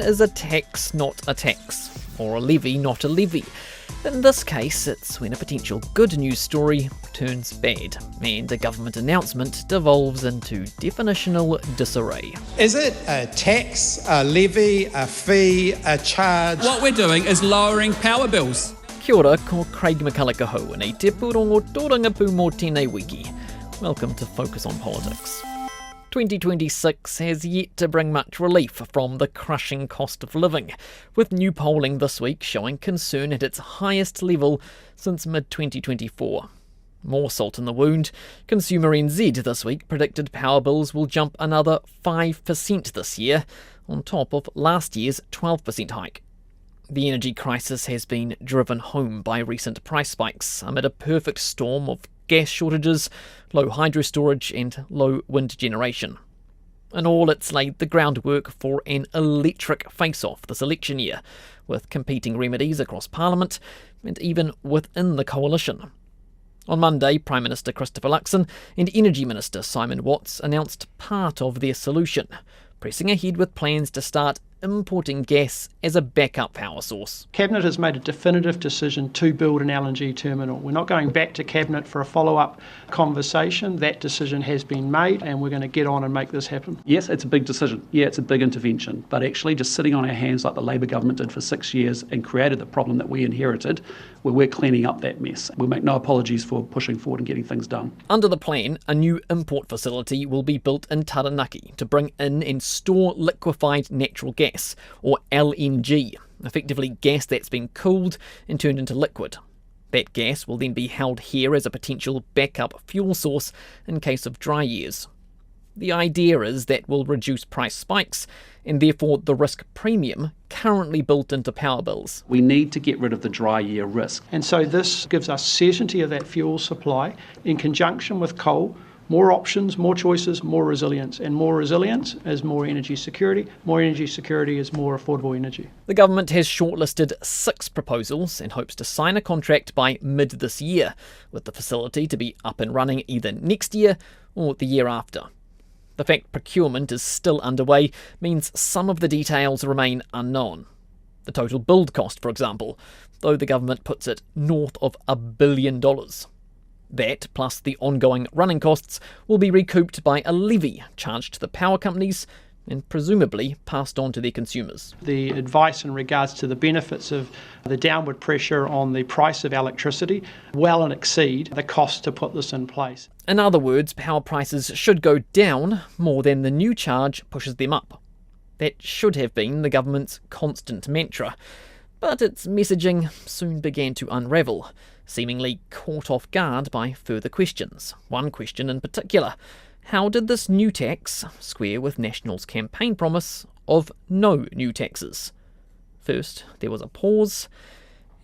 is a tax not a tax, or a levy not a levy? In this case, it's when a potential good news story turns bad, and a government announcement devolves into definitional disarray. Is it a tax, a levy, a fee, a charge? What we're doing is lowering power bills. Kia ora, ko Craig McCulloch aho, nei te pūrongo tōrangapū mō tēnei wiki. Welcome to Focus on Politics. 2026 has yet to bring much relief from the crushing cost of living, with new polling this week showing concern at its highest level since mid-2024. More salt in the wound, Consumer NZ this week predicted power bills will jump another 5% this year, on top of last year's 12% hike. The energy crisis has been driven home by recent price spikes amid a perfect storm of gas shortages, low hydro storage and low wind generation. In all, it's laid the groundwork for an electric face-off this election year, with competing remedies across Parliament and even within the coalition. On Monday, Prime Minister Christopher Luxon and Energy Minister Simon Watts announced part of their solution, pressing ahead with plans to start importing gas as a backup power source. Cabinet has made a definitive decision to build an LNG terminal. We're not going back to Cabinet for a follow-up conversation. That decision has been made and we're going to get on and make this happen. Yes, it's a big decision. Yeah, it's a big intervention. But actually just sitting on our hands like the Labor government did for 6 years and created the problem that we inherited, where we're cleaning up that mess. We'll make no apologies for pushing forward and getting things done. Under the plan, a new import facility will be built in Taranaki to bring in and store liquefied natural gas, or LNG, effectively gas that's been cooled and turned into liquid. That gas will then be held here as a potential backup fuel source in case of dry years. The idea is that will reduce price spikes and therefore the risk premium currently built into power bills. We need to get rid of the dry year risk. And so this gives us certainty of that fuel supply in conjunction with coal. More options, more choices, more resilience. And more resilience is more energy security. More energy security is more affordable energy. The government has shortlisted 6 proposals and hopes to sign a contract by mid this year, with the facility to be up and running either next year or the year after. The fact procurement is still underway means some of the details remain unknown. The total build cost, for example, though the government puts it north of $1 billion. That, plus the ongoing running costs, will be recouped by a levy charged to the power companies and presumably passed on to their consumers. The advice in regards to the benefits of the downward pressure on the price of electricity well and exceed the cost to put this in place. In other words, power prices should go down more than the new charge pushes them up. That should have been the government's constant mantra. But its messaging soon began to unravel, seemingly caught off guard by further questions. One question in particular: how did this new tax square with National's campaign promise of no new taxes? First, there was a pause,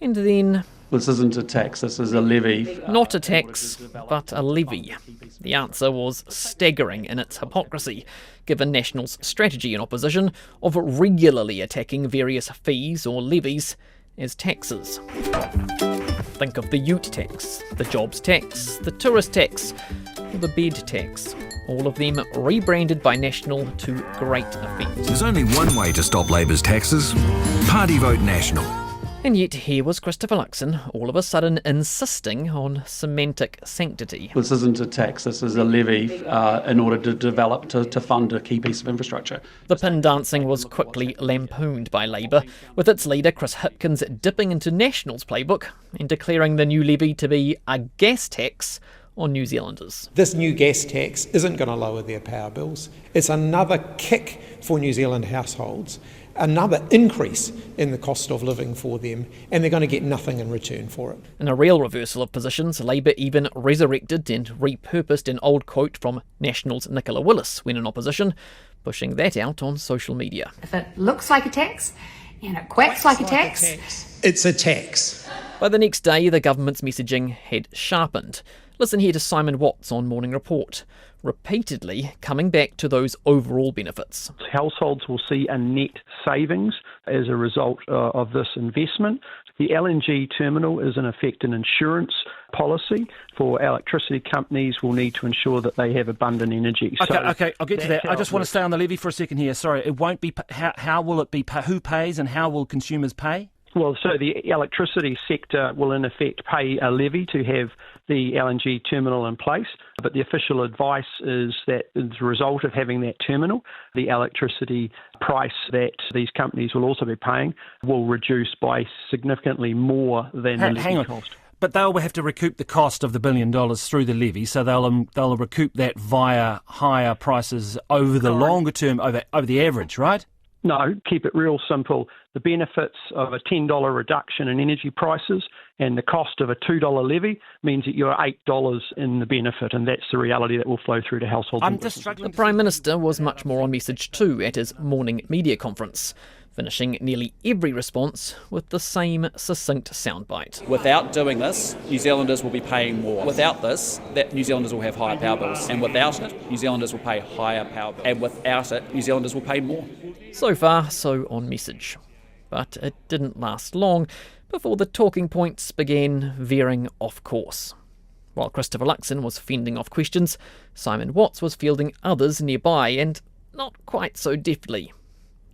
and then... This isn't a tax, this is a levy. Not a tax, but a levy. The answer was staggering in its hypocrisy, given National's strategy in opposition of regularly attacking various fees or levies as taxes. Think of the ute tax, the jobs tax, the tourist tax, or the bed tax. All of them rebranded by National to great effect. There's only one way to stop Labour's taxes: party vote National. And yet here was Christopher Luxon all of a sudden insisting on semantic sanctity. This isn't a tax, this is a levy in order to develop, to fund a key piece of infrastructure. The pin dancing was quickly lampooned by Labour, with its leader Chris Hipkins dipping into National's playbook and declaring the new levy to be a gas tax on New Zealanders. This new gas tax isn't going to lower their power bills. It's another kick for New Zealand households, another increase in the cost of living for them, and they're going to get nothing in return for it. In a real reversal of positions, Labour even resurrected and repurposed an old quote from National's Nicola Willis when in opposition, pushing that out on social media. If it looks like a tax and it quacks like a tax, it's a tax. By the next day, the government's messaging had sharpened. Listen here to Simon Watts on Morning Report, repeatedly coming back to those overall benefits. Households will see a net savings as a result of this investment. The LNG terminal is in effect an insurance policy for electricity companies will need to ensure that they have abundant energy. Okay, I'll get to that. I just want to stay on the levy for a second here. Sorry, it won't be. How will it be? Who pays and how will consumers pay? Well, so the electricity sector will in effect pay a levy to have the LNG terminal in place, but the official advice is that as a result of having that terminal, the electricity price that these companies will also be paying will reduce by significantly more than the levy cost. But they'll have to recoup the cost of the $1 billion through the levy, so they'll recoup that via higher prices over the longer term, over the average, right? No, keep it real simple. The benefits of a $10 reduction in energy prices and the cost of a $2 levy means that you're $8 in the benefit, and that's the reality that will flow through to households. The Prime Minister was much more on message too at his morning media conference, finishing nearly every response with the same succinct soundbite. Without doing this, New Zealanders will be paying more. Without this, that New Zealanders will have higher power bills. And without it, New Zealanders will pay higher power bills. And without it, New Zealanders will pay more. So far, so on message. But it didn't last long before the talking points began veering off course. While Christopher Luxon was fending off questions, Simon Watts was fielding others nearby, and not quite so deftly.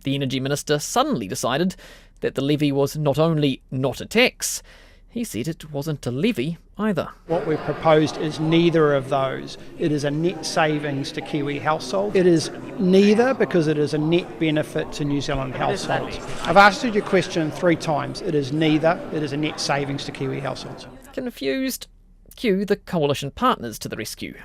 The Energy Minister suddenly decided that the levy was not only not a tax, he said it wasn't a levy either. What we've proposed is neither of those. It is a net savings to Kiwi households. It is neither because it is a net benefit to New Zealand households. I've asked you your question 3 times. It is neither. It is a net savings to Kiwi households. Confused? Cue the coalition partners to the rescue.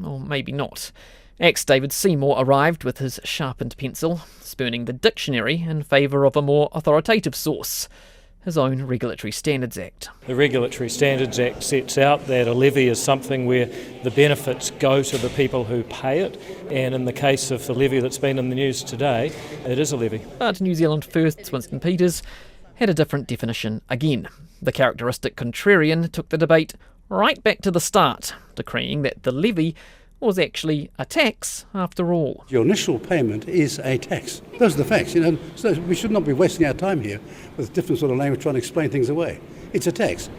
Or maybe not. Ex-David Seymour arrived with his sharpened pencil, spurning the dictionary in favour of a more authoritative source, his own Regulatory Standards Act. The Regulatory Standards Act sets out that a levy is something where the benefits go to the people who pay it, and in the case of the levy that's been in the news today, it is a levy. But New Zealand First's Winston Peters had a different definition again. The characteristic contrarian took the debate right back to the start, decreeing that the levy was actually a tax after all. Your initial payment is a tax. Those are the facts, so we should not be wasting our time here with different sort of language trying to explain things away. It's a tax.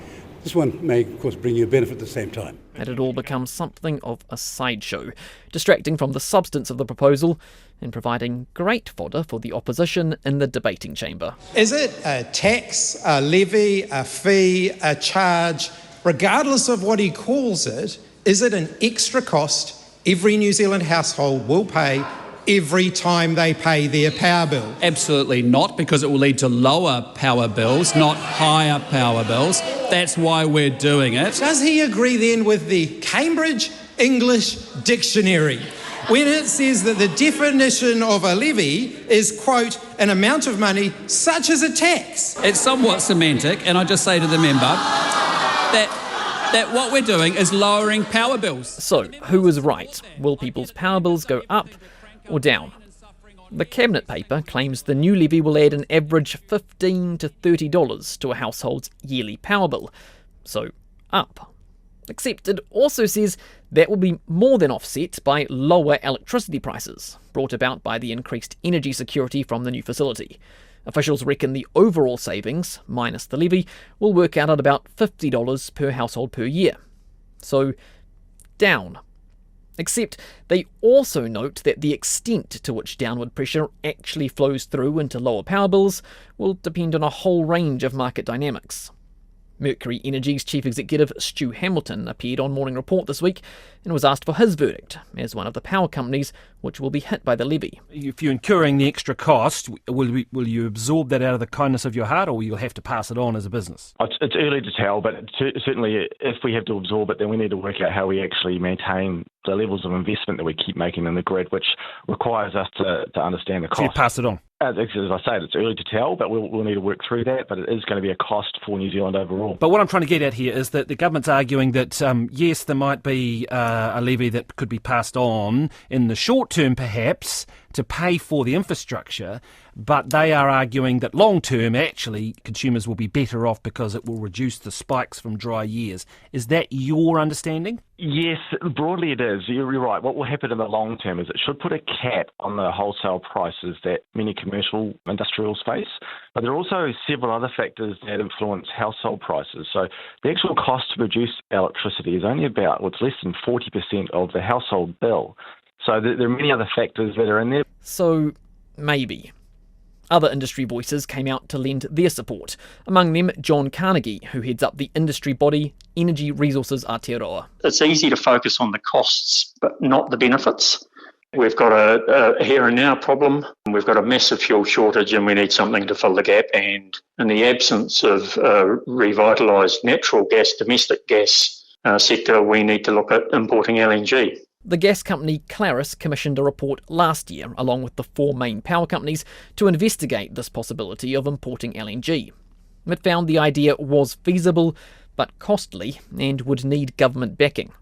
This one may, of course, bring you a benefit at the same time. And it all becomes something of a sideshow, distracting from the substance of the proposal and providing great fodder for the opposition in the debating chamber. Is it a tax, a levy, a fee, a charge? Regardless of what he calls it, is it an extra cost every New Zealand household will pay every time they pay their power bill? Absolutely not, because it will lead to lower power bills, not higher power bills. That's why we're doing it. Does he agree then with the Cambridge English Dictionary when it says that the definition of a levy is, quote, an amount of money such as a tax? It's somewhat semantic, and I just say to the member that what we're doing is lowering power bills. So, who is right? Will people's power bills go up or down? The Cabinet paper claims the new levy will add an average $15 to $30 to a household's yearly power bill. So, up. Except it also says that will be more than offset by lower electricity prices, brought about by the increased energy security from the new facility. Officials reckon the overall savings, minus the levy, will work out at about $50 per household per year. So, down. Except they also note that the extent to which downward pressure actually flows through into lower power bills will depend on a whole range of market dynamics. Mercury Energy's chief executive Stu Hamilton appeared on Morning Report this week and was asked for his verdict as one of the power companies which will be hit by the levy. If you're incurring the extra cost, will you absorb that out of the kindness of your heart, or will you have to pass it on as a business? It's early to tell, but certainly if we have to absorb it, then we need to work out how we actually maintain the levels of investment that we keep making in the grid, which requires us to understand the cost. So you pass it on? As I said, it's early to tell, but we'll need to work through that, but it is going to be a cost for New Zealand overall. But what I'm trying to get at here is that the government's arguing that, yes, there might be a levy that could be passed on in the short term, perhaps, to pay for the infrastructure, but they are arguing that long term, actually, consumers will be better off because it will reduce the spikes from dry years. Is that your understanding? Yes, broadly it is. You're right. What will happen in the long term is it should put a cap on the wholesale prices that many commercial industrials face. But there are also several other factors that influence household prices. So the actual cost to produce electricity is only about, it's less than 40% of the household bill. So there are many other factors that are in there. So maybe. Other industry voices came out to lend their support, among them John Carnegie, who heads up the industry body Energy Resources Aotearoa. It's easy to focus on the costs, but not the benefits. We've got a here and now problem. We've got a massive fuel shortage and we need something to fill the gap. And in the absence of revitalised natural gas, domestic gas sector, we need to look at importing LNG. The gas company Claris commissioned a report last year, along with the 4 main power companies, to investigate this possibility of importing LNG. It found the idea was feasible, but costly, and would need government backing.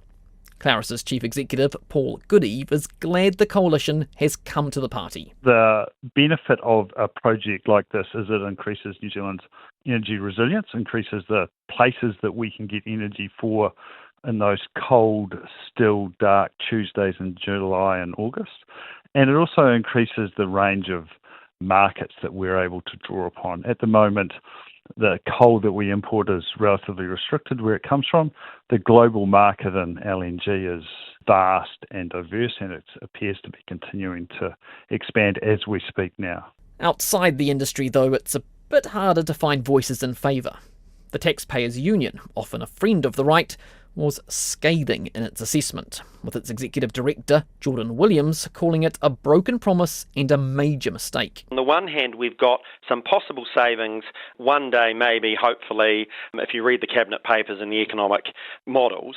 Claris's chief executive, Paul Goodeve, is glad the coalition has come to the party. The benefit of a project like this is it increases New Zealand's energy resilience, increases the places that we can get energy for in those cold, still, dark Tuesdays in July and August. And it also increases the range of markets that we're able to draw upon. At the moment, the coal that we import is relatively restricted where it comes from. The global market in LNG is vast and diverse, and it appears to be continuing to expand as we speak now. Outside the industry, though, it's a bit harder to find voices in favour. The Taxpayers Union, often a friend of the right, was scathing in its assessment, with its executive director, Jordan Williams, calling it a broken promise and a major mistake. On the one hand, we've got some possible savings one day, maybe, hopefully, if you read the cabinet papers and the economic models.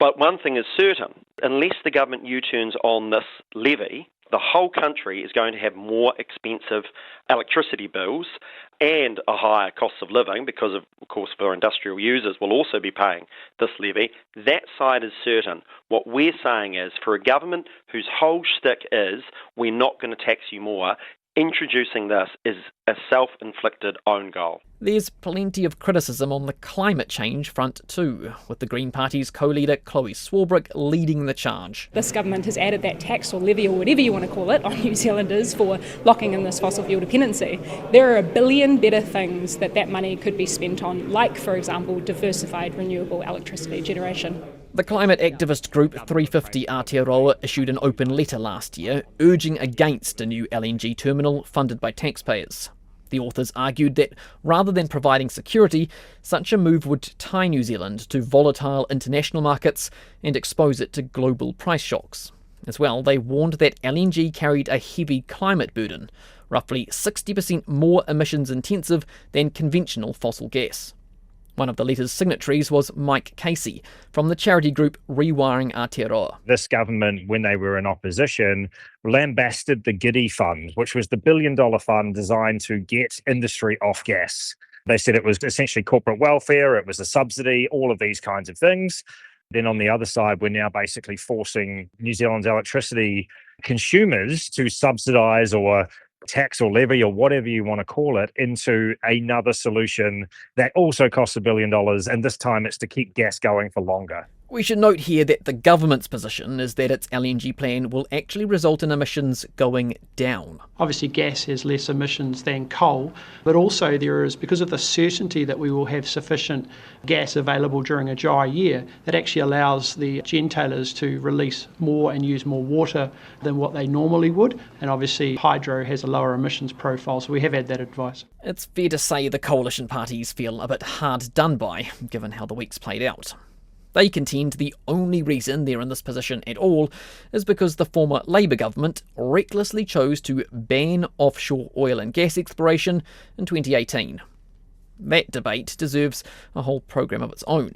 But one thing is certain, unless the government U-turns on this levy, the whole country is going to have more expensive electricity bills and a higher cost of living because, of course, for industrial users will also be paying this levy. That side is certain. What we're saying is, for a government whose whole shtick is we're not going to tax you more, introducing this is a self-inflicted own goal. There's plenty of criticism on the climate change front too, with the Green Party's co-leader Chloe Swarbrick leading the charge. This government has added that tax or levy or whatever you want to call it on New Zealanders for locking in this fossil fuel dependency. There are a billion better things that money could be spent on, like, for example, diversified renewable electricity generation. The climate activist group 350 Aotearoa issued an open letter last year urging against a new LNG terminal funded by taxpayers. The authors argued that rather than providing security, such a move would tie New Zealand to volatile international markets and expose it to global price shocks. As well, they warned that LNG carried a heavy climate burden, roughly 60% more emissions intensive than conventional fossil gas. One of the letter's signatories was Mike Casey from the charity group Rewiring Aotearoa. This government, when they were in opposition, lambasted the GIDI fund, which was the $1 billion fund designed to get industry off gas. They said it was essentially corporate welfare, it was a subsidy, all of these kinds of things. Then on the other side, we're now basically forcing New Zealand's electricity consumers to subsidise or tax or levy or whatever you want to call it into another solution that also costs $1 billion, and this time it's to keep gas going for longer. We should note here that the government's position is that its LNG plan will actually result in emissions going down. Obviously gas has less emissions than coal, but also there is, because of the certainty that we will have sufficient gas available during a dry year, that actually allows the gentailers to release more and use more water than what they normally would. And obviously hydro has a lower emissions profile, so we have had that advice. It's fair to say the coalition parties feel a bit hard done by, given how the week's played out. They contend the only reason they're in this position at all is because the former Labour government recklessly chose to ban offshore oil and gas exploration in 2018. That debate deserves a whole programme of its own.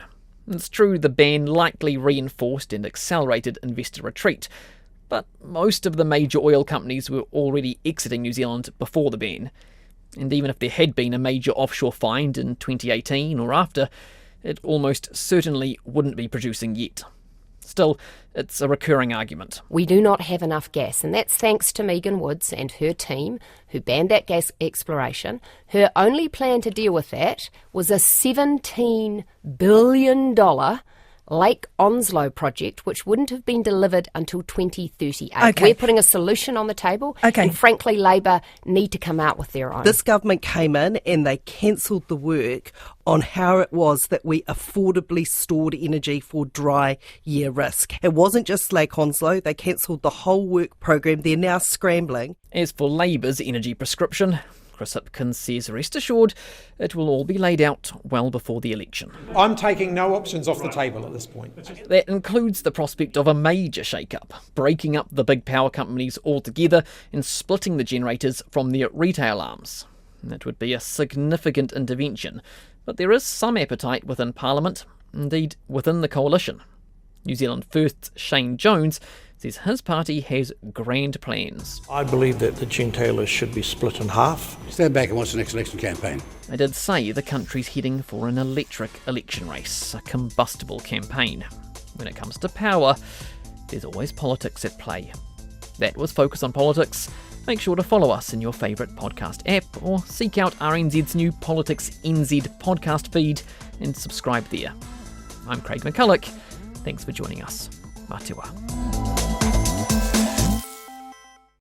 It's true the ban likely reinforced and accelerated investor retreat, but most of the major oil companies were already exiting New Zealand before the ban. And even if there had been a major offshore find in 2018 or after, it almost certainly wouldn't be producing yet. Still, it's a recurring argument. We do not have enough gas, and that's thanks to Megan Woods and her team who banned that gas exploration. Her only plan to deal with that was a $17 billion Lake Onslow project, which wouldn't have been delivered until 2038. Okay. We're putting a solution on the table, and frankly, Labor need to come out with their own. This government came in and they cancelled the work on how it was that we affordably stored energy for dry year risk. It wasn't just Lake Onslow, they cancelled the whole work program. They're now scrambling. As for Labour's energy prescription, Chris Hipkins says, rest assured, it will all be laid out well before the election. I'm taking no options off the table at this point. That includes the prospect of a major shake-up, breaking up the big power companies altogether and splitting the generators from their retail arms. That would be a significant intervention, but there is some appetite within Parliament, indeed within the coalition. New Zealand First's Shane Jones says his party has grand plans. I believe that the gentailers should be split in half. Stand back and watch the next election campaign. They did say the country's heading for an electric election race, a combustible campaign. When it comes to power, there's always politics at play. That was Focus on Politics. Make sure to follow us in your favourite podcast app or seek out RNZ's new Politics NZ podcast feed and subscribe there. I'm Craig McCulloch. Thanks for joining us. Mā te wā.